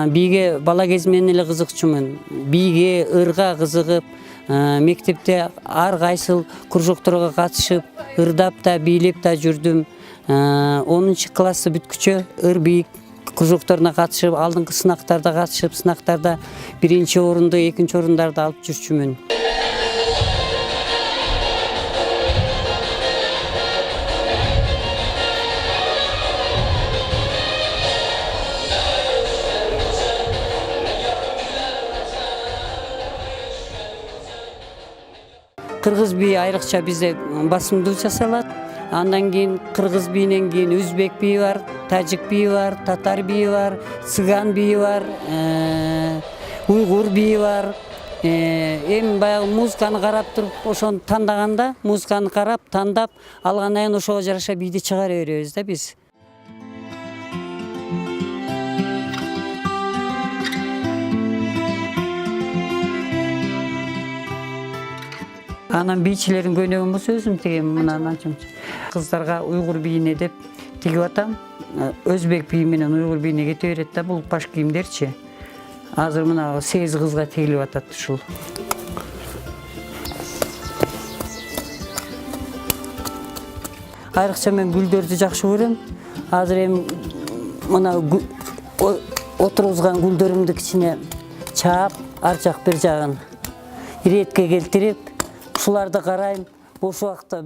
Бийге бала кезимден эле кызыкчумун. Бийге, ырга кызыгып, мектепте ар кайсыл кружокторго катышып, ырдап да, бийлеп да жүрдүм. 10-классты бүткүчө ыр бийик кружокторуна катышып, алдыңкы сынактарда катышып, сынактарда 1-орунду, 2-орундарды алып жүрчүмүн. Кыргыз бийи айрыкча бизде басымдуу жасалат. Андан кийин кыргыз бийинен кийин өзбек бийи бар, тажик бийи бар, татар бийи бар, цыган бийи бар, уйгур бийи бар. Эми баягы музыканы карап туруп, ошону тандаганда, музыканы карап, тандап алгандан кийин ошого жараша бийди чыгара беребиз да биз. Анан бийчилердин көнөгүн болсо өзүм тигем, мына кыздарга уйгур бийине деп тигип атам. Өзбек бийи менен уйгур бийине кете берет да, бул баш кийимдерчи. Азыр мына 8 кызга тигилип атат ушул. Айрыкча мен гүлдөрдү жакшы көрөм. Азыр эми мына отургузган гүлдөрүмдү кичине чаап, ар жак бир жагын иретке келтирип, ушуларды карайм, бош убакта